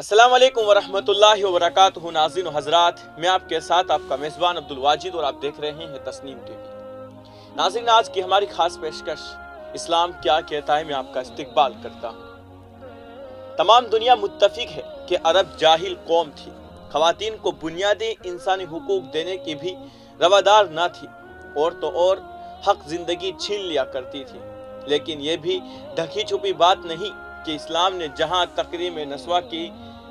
السلام علیکم ورحمۃ اللہ وبرکاتہ ناظرین و حضرات، میں آپ کے ساتھ آپ کا میزبان عبدالواجد اور آپ دیکھ رہے ہیں تسنیم ٹی وی۔ ناظرین، آج کی ہماری خاص پیشکش اسلام کیا کہتا ہے میں آپ کا استقبال کرتا ہوں۔ تمام دنیا متفق ہے کہ عرب جاہل قوم تھی، خواتین کو بنیادی انسانی حقوق دینے کی بھی روادار نہ تھی، اور تو اور حق زندگی چھین لیا کرتی تھی۔ لیکن یہ بھی ڈھکی چھپی بات نہیں کہ اسلام نے جہاں تقریم نسواں کی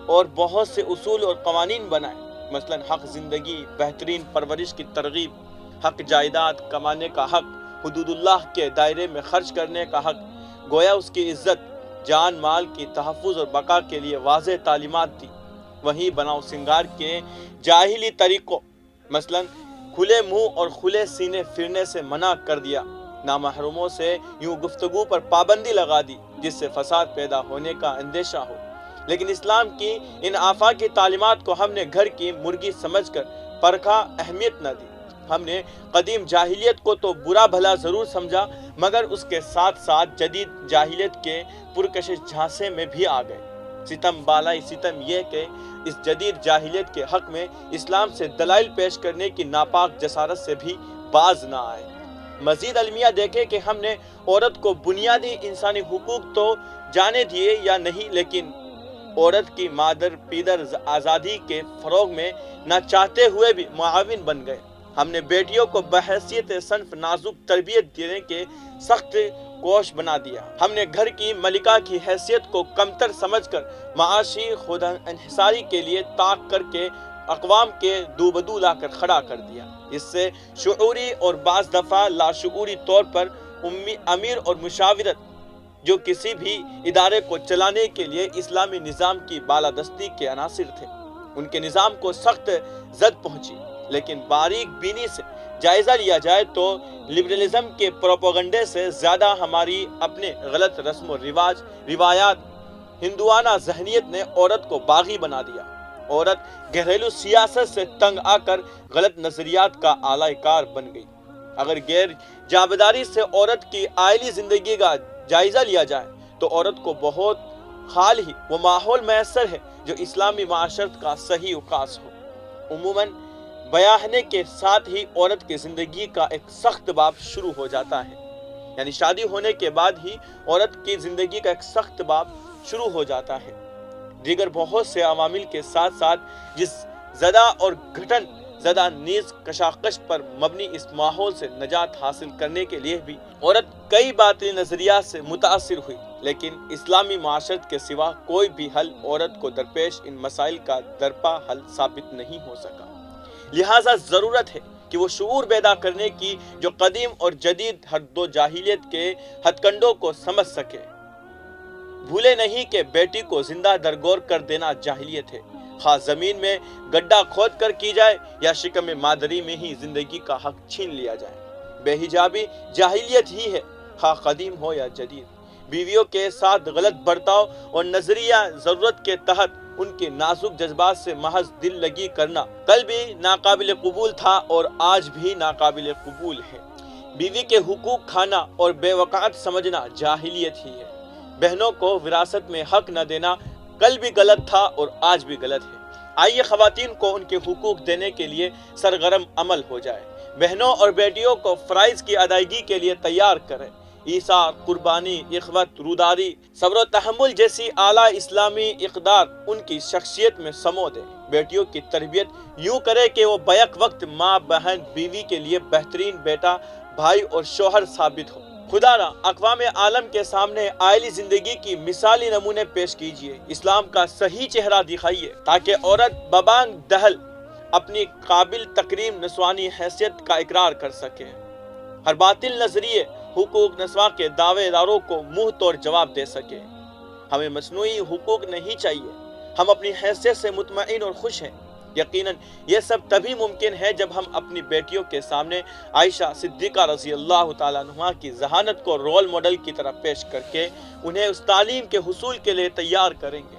اور بہت سے اصول اور قوانین بنائے، مثلا حق زندگی، بہترین پرورش کی ترغیب، حق جائیداد، کمانے کا حق، حدود اللہ کے دائرے میں خرچ کرنے کا حق، گویا اس کی عزت، جان مال کی تحفظ اور بقا کے لیے واضح تعلیمات دی، وہیں بناؤ سنگار کے جاہلی طریقوں، مثلا کھلے منہ اور کھلے سینے پھرنے سے منع کر دیا، نامحرموں سے یوں گفتگو پر پابندی لگا دی جس سے فساد پیدا ہونے کا اندیشہ ہو۔ لیکن اسلام کی ان آفاقی تعلیمات کو ہم نے گھر کی مرغی سمجھ کر پرکھا، اہمیت نہ دی۔ ہم نے قدیم جاہلیت کو تو برا بھلا ضرور سمجھا، مگر اس کے ساتھ ساتھ جدید جاہلیت کے پرکشش جھانسے میں بھی آ گئے۔ ستم بالائی ستم یہ کہ اس جدید جاہلیت کے حق میں اسلام سے دلائل پیش کرنے کی ناپاک جسارت سے بھی باز نہ آئے۔ مزید المیہ دیکھیں کہ ہم نے عورت کو بنیادی انسانی حقوق تو جانے دیے یا نہیں، لیکن عورت کی مادر پیدر آزادی کے فروغ میں نہ چاہتے ہوئے بھی معاون بن گئے۔ ہم نے بیٹیوں کو بحیثیت صنف نازک تربیت دینے کے سخت کوش بنا دیا۔ ہم نے گھر کی ملکہ کی حیثیت کو کمتر سمجھ کر معاشی خود انحصاری کے لیے طاق کر کے اقوام کے دو بدو لا کر کھڑا کر دیا۔ اس سے شعوری اور بعض دفعہ لاشعوری طور پر امیر اور مشاورت، جو کسی بھی ادارے کو چلانے کے لیے اسلامی نظام کی بالادستی کے عناصر تھے، ان کے نظام کو سخت زد پہنچی۔ لیکن باریک بینی سے جائزہ لیا جائے تو لبرلزم کے پروپیگنڈے سے زیادہ ہماری اپنے غلط رسم و رواج، روایات، ہندوانہ ذہنیت نے عورت کو باغی بنا دیا۔ عورت گھریلو سیاست سے تنگ آ کر غلط نظریات کا آلہ کار بن گئی۔ اگر غیر جانبداری سے عورت کی عائلی زندگی کا جائزہ لیا جائے تو عورت کو بہت حال ہی وہ ماحول میسر ہے جو اسلامی معاشرت کا صحیح عکاس ہو۔ عموماً بیاہنے کے ساتھ ہی عورت کی زندگی کا ایک سخت باب شروع ہو جاتا ہے، یعنی شادی ہونے کے بعد ہی عورت کی زندگی کا ایک سخت باب شروع ہو جاتا ہے۔ دیگر بہت سے عوامل کے ساتھ ساتھ جس زدہ اور گھٹن زدہ نیز کشاکش پر مبنی اس ماحول سے نجات حاصل کرنے کے لیے بھی عورت کئی باطلی نظریات سے متاثر ہوئی، لیکن اسلامی معاشرت کے سوا کوئی بھی حل عورت کو درپیش ان مسائل کا درپا حل ثابت نہیں ہو سکا۔ لہٰذا ضرورت ہے کہ وہ شعور پیدا کرنے کی جو قدیم اور جدید ہر دو جاہلیت کے ہتھ کنڈوں کو سمجھ سکے۔ بھولے نہیں کہ بیٹی کو زندہ درگور کر دینا جاہلیت ہے، خواہ زمین میں گڈھا کھود کر کی جائے یا شکم مادری میں ہی زندگی کا حق چھین لیا جائے۔ بے حجابی جاہلیت ہی ہے، خواہ قدیم ہو یا جدید۔ بیویوں کے ساتھ غلط برتاؤ اور نظریہ ضرورت کے تحت ان کے نازک جذبات سے محض دل لگی کرنا کل بھی ناقابل قبول تھا اور آج بھی ناقابل قبول ہے۔ بیوی کے حقوق کھانا اور بے وقعت سمجھنا جاہلیت ہی ہے۔ بہنوں کو وراثت میں حق نہ دینا کل بھی غلط تھا اور آج بھی غلط ہے۔ آئیے خواتین کو ان کے حقوق دینے کے لیے سرگرم عمل ہو جائے، بہنوں اور بیٹیوں کو فرائض کی ادائیگی کے لیے تیار کریں۔ ایثار، قربانی، اخوت، روداری، صبر و تحمل جیسی اعلیٰ اسلامی اقدار ان کی شخصیت میں سمو دیں۔ بیٹیوں کی تربیت یوں کرے کہ وہ بیک وقت ماں، بہن، بیوی کے لیے بہترین بیٹا، بھائی اور شوہر ثابت ہو۔ خدا را اقوام عالم کے سامنے عائلی زندگی کی مثالی نمونے پیش کیجیے، اسلام کا صحیح چہرہ دکھائیے، تاکہ عورت ببانگ دہل اپنی قابل تکریم نسوانی حیثیت کا اقرار کر سکے، ہر باطل نظریے حقوق نسواں کے دعوے داروں کو منہ توڑ جواب دے سکے۔ ہمیں مصنوعی حقوق نہیں چاہیے، ہم اپنی حیثیت سے مطمئن اور خوش ہیں۔ یقیناً یہ سب تبھی ممکن ہے جب ہم اپنی بیٹیوں کے سامنے عائشہ صدیقہ رضی اللہ تعالیٰ عنہا کی ذہانت کو رول ماڈل کی طرح پیش کر کے انہیں اس تعلیم کے حصول کے لیے تیار کریں گے۔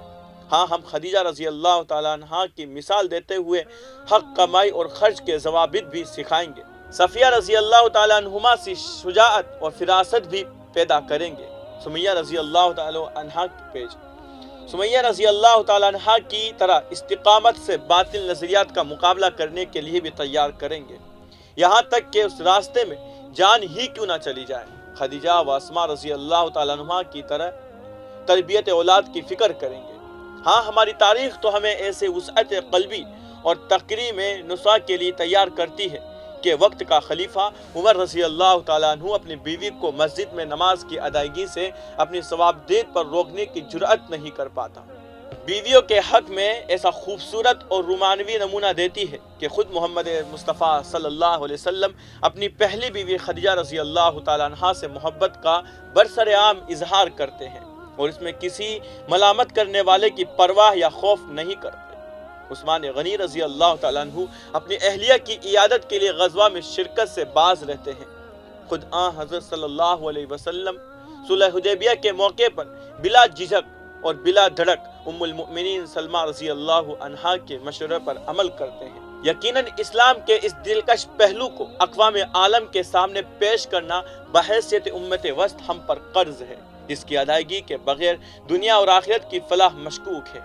ہاں، ہم خدیجہ رضی اللہ تعالیٰ عنہا کی مثال دیتے ہوئے حق کمائی اور خرچ کے ضوابط بھی سکھائیں گے۔ صفیہ رضی اللہ تعالیٰ عنہما سے شجاعت اور فراست بھی پیدا کریں گے۔ سمیہ رضی اللہ تعالیٰ عنہا کی پیج سمیہ رضی اللہ تعالیٰ عنہ کی طرح استقامت سے باطل نظریات کا مقابلہ کرنے کے لیے بھی تیار کریں گے، یہاں تک کہ اس راستے میں جان ہی کیوں نہ چلی جائے۔ خدیجہ و اسماء رضی اللہ تعالیٰ عنہ کی طرح تربیت اولاد کی فکر کریں گے۔ ہاں، ہماری تاریخ تو ہمیں ایسے وسعت قلبی اور تقریر میں نساء کے لیے تیار کرتی ہے کہ وقت کا خلیفہ عمر رضی اللہ تعالیٰ عنہ اپنی بیوی کو مسجد میں نماز کی ادائیگی سے اپنی ثوابدید پر روکنے کی جرأت نہیں کر پاتا۔ بیویوں کے حق میں ایسا خوبصورت اور رومانوی نمونہ دیتی ہے کہ خود محمد مصطفیٰ صلی اللہ علیہ وسلم اپنی پہلی بیوی خدیجہ رضی اللہ تعالیٰ عنہ سے محبت کا برسر عام اظہار کرتے ہیں اور اس میں کسی ملامت کرنے والے کی پرواہ یا خوف نہیں کرتے۔ عثمان غنی رضی اللہ تعالیٰ عنہ اپنی اہلیہ کی عیادت کے لیے غزوہ میں شرکت سے باز رہتے ہیں۔ خود حضرت صلی اللہ علیہ وسلم صلح حدیبیہ کے موقع پر بلا جھجک اور بلا دھڑک ام المؤمنین سلمہ رضی اللہ عنہا کے مشورے پر عمل کرتے ہیں۔ یقیناً اسلام کے اس دلکش پہلو کو اقوام عالم کے سامنے پیش کرنا بحیثیت امت وسط ہم پر قرض ہے، جس کی ادائیگی کے بغیر دنیا اور آخرت کی فلاح مشکوک ہے۔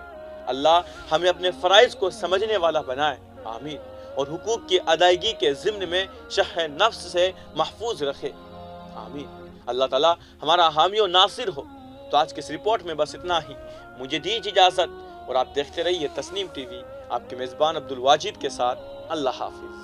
اللہ ہمیں اپنے فرائض کو سمجھنے والا بنائے، آمین، اور حقوق کی ادائیگی کے ضمن میں شح نفس سے محفوظ رکھے، آمین۔ اللہ تعالیٰ ہمارا حامی و ناصر ہو۔ تو آج کی اس رپورٹ میں بس اتنا ہی، مجھے دیجیے اجازت اور آپ دیکھتے رہیے تسنیم ٹی وی، آپ کے میزبان عبدالواجد کے ساتھ۔ اللہ حافظ۔